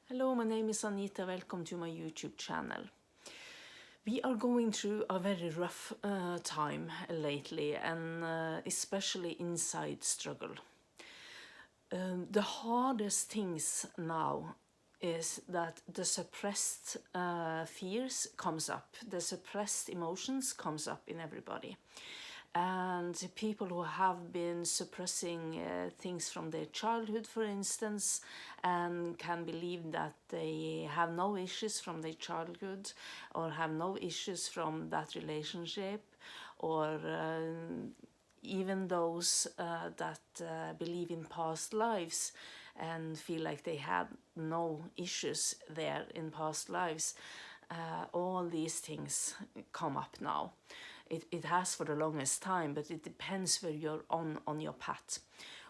Hello, my name is Anita. Welcome to my YouTube channel. We are going through a very rough time lately, and especially inside struggle. The hardest things now is that the suppressed fears comes up, the suppressed emotions comes up in everybody. And people who have been suppressing things from their childhood, for instance, and can believe that they have no issues from their childhood or have no issues from that relationship, or even those that believe in past lives and feel like they had no issues there in past lives. All these things come up now. It has for the longest time, but it depends where you're on your path.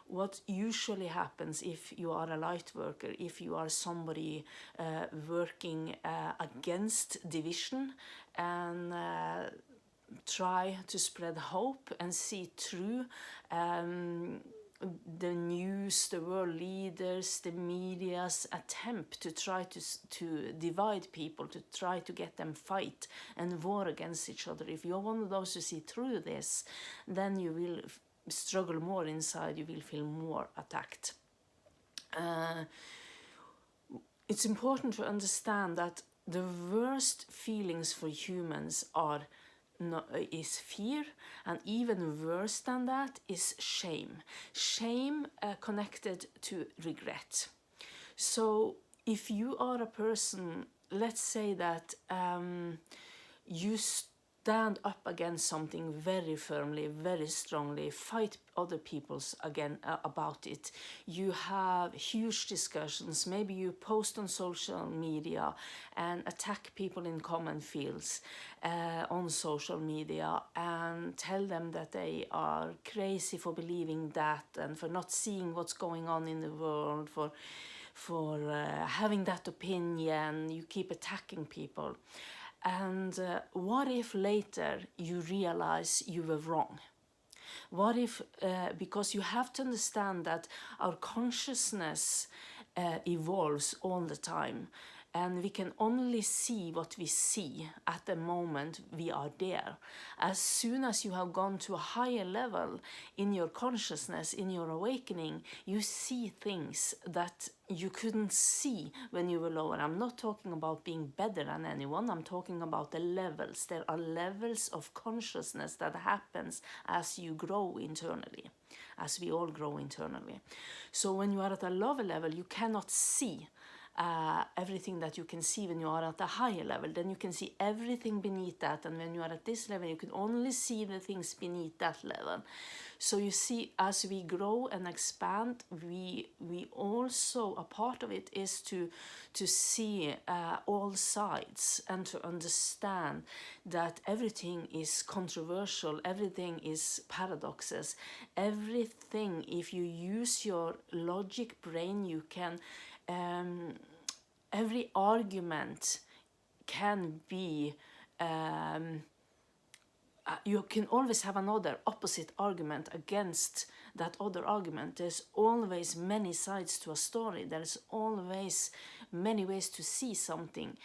What usually happens if you are a light worker, if you are somebody working against division and try to spread hope and see through the news, the world leaders, the media's attempt to try to divide people, to try to get them fight and war against each other. If you're one of those who see through this, then you will struggle more inside, you will feel more attacked. It's important to understand that the worst feelings for humans is fear, and even worse than that is shame. Shame connected to regret. So if you are a person, let's say that you stand up against something very firmly, very strongly, fight other people's again about it. You have huge discussions. Maybe you post on social media and attack people in common fields on social media and tell them that they are crazy for believing that and for not seeing what's going on in the world, for having that opinion. You keep attacking people. And what if later you realize you were wrong? What if, because you have to understand that our consciousness evolves all the time, and we can only see what we see at the moment we are there. As soon as you have gone to a higher level in your consciousness, in your awakening, you see things that you couldn't see when you were lower. I'm not talking about being better than anyone. I'm talking about the levels. There are levels of consciousness that happens as you grow internally, as we all grow internally. So when you are at a lower level, you cannot see everything that you can see when you are at a higher level. Then you can see everything beneath that, and when you are at this level, you can only see the things beneath that level. So you see, as we grow and expand, we also, a part of it is to see all sides and to understand that everything is controversial, everything is paradoxes, everything. If you use your logic brain, you can every argument can be you can always have another opposite argument against that other argument. There's always many sides to a story. There's always many ways to see something.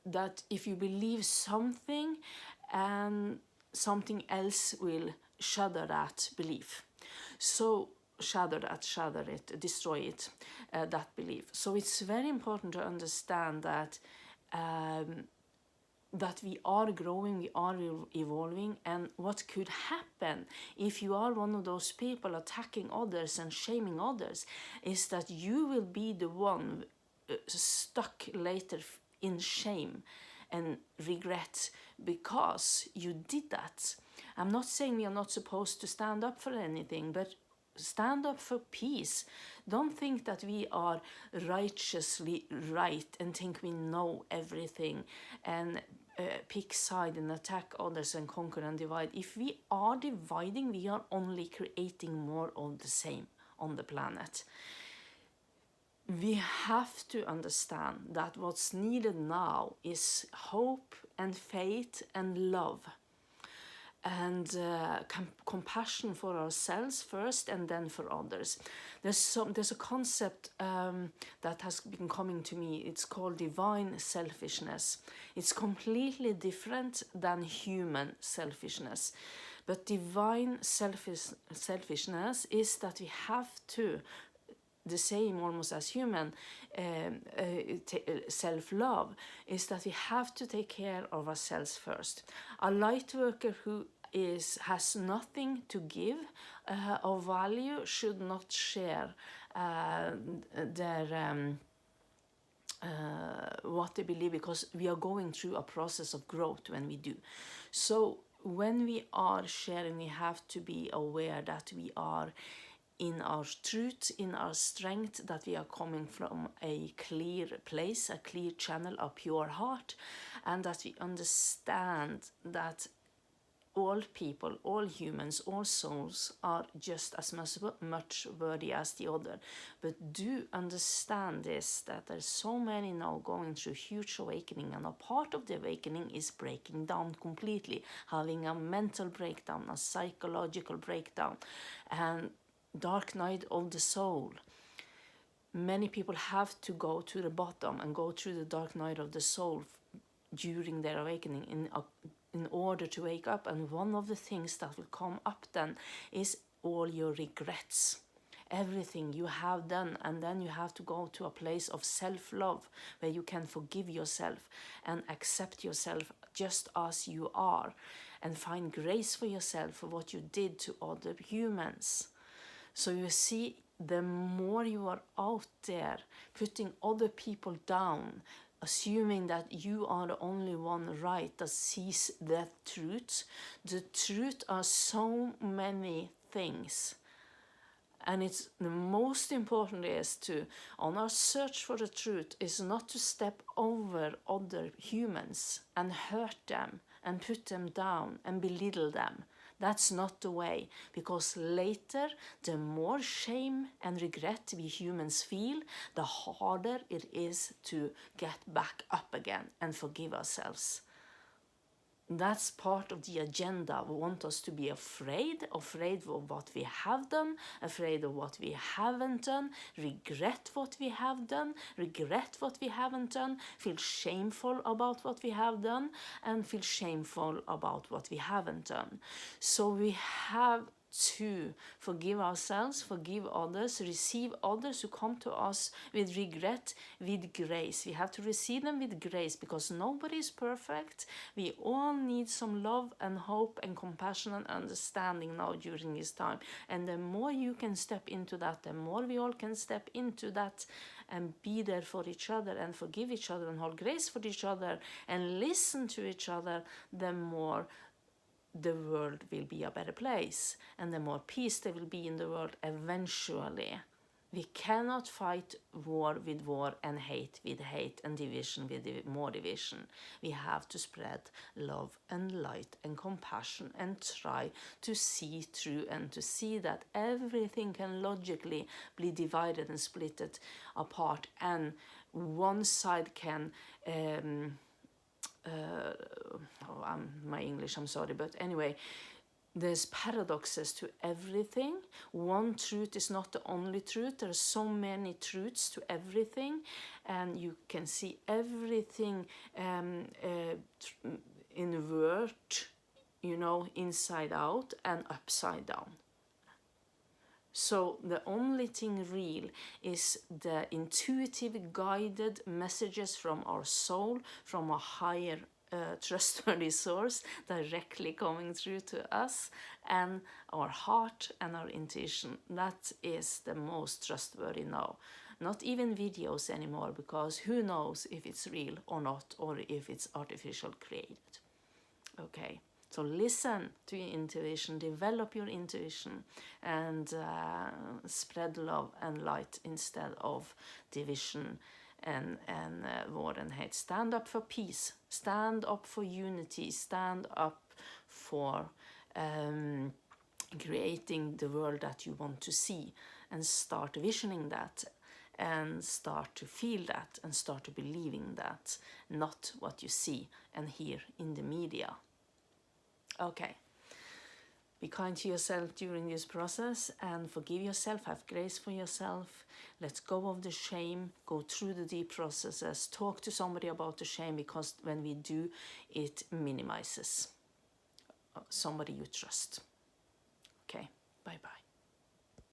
That if you believe something, and something else will shatter that belief. So shatter it, destroy it, that belief. So it's very important to understand that that we are growing, we are evolving, and what could happen if you are one of those people attacking others and shaming others is that you will be the one stuck later in shame and regret because you did that. I'm not saying we are not supposed to stand up for anything, but stand up for peace. Don't think that we are righteously right and think we know everything and pick side and attack others and conquer and divide. If we are dividing, we are only creating more of the same on the planet. We have to understand that what's needed now is hope and faith and love. and compassion for ourselves first and then for others. There's a concept that has been coming to me. It's called divine selfishness. It's completely different than human selfishness. But divine selfishness is that we have to, the same almost as human self-love, is that we have to take care of ourselves first. A light worker who has nothing to give of value should not share their what they believe, because we are going through a process of growth when we do. So when we are sharing, we have to be aware that we are in our truth, in our strength, that we are coming from a clear place, a clear channel, a pure heart, and that we understand that all people, all humans, all souls are just as much worthy as the other. But do understand this, that there's so many now going through huge awakening, and a part of the awakening is breaking down completely, having a mental breakdown, a psychological breakdown, and dark night of the soul. Many people have to go to the bottom and go through the dark night of the soul during their awakening in order to wake up. And one of the things that will come up then is all your regrets, everything you have done, and then you have to go to a place of self-love where you can forgive yourself and accept yourself just as you are, and find grace for yourself for what you did to other humans. So you see, the more you are out there putting other people down, assuming that you are the only one right that sees the truth are so many things. And it's the most important is to, on our search for the truth, is not to step over other humans and hurt them and put them down and belittle them. That's not the way, because later, the more shame and regret we humans feel, the harder it is to get back up again and forgive ourselves. That's part of the agenda. We want us to be afraid of what we have done, afraid of what we haven't done, regret what we have done, regret what we haven't done, feel shameful about what we have done, and feel shameful about what we haven't done. So we have to forgive ourselves, forgive others, receive others who come to us with regret, with grace. We have to receive them with grace, because nobody is perfect. We all need some love and hope and compassion and understanding now during this time. And the more you can step into that, the more we all can step into that and be there for each other and forgive each other and hold grace for each other and listen to each other, the more the world will be a better place, and the more peace there will be in the world eventually. We cannot fight war with war and hate with hate and division with more division. We have to spread love and light and compassion and try to see through and to see that everything can logically be divided and splitted apart, and one side can my English, I'm sorry, but anyway, there's paradoxes to everything. One truth is not the only truth. There are so many truths to everything, and you can see everything invert, inside out and upside down. So the only thing real is the intuitive guided messages from our soul, from a higher trustworthy source directly coming through to us, and our heart and our intuition. That is the most trustworthy now. Not even videos anymore, because who knows if it's real or not, or if it's artificial created. Okay. So listen to your intuition, develop your intuition, and spread love and light instead of division and war and hate. Stand up for peace, stand up for unity, stand up for creating the world that you want to see, and start visioning that, and start to feel that, and start to believing that, not what you see and hear in the media. Okay, Be kind to yourself during this process and forgive yourself, have grace for yourself. Let go of the shame, go through the deep processes, talk to somebody about the shame, because when we do, it minimizes somebody you trust.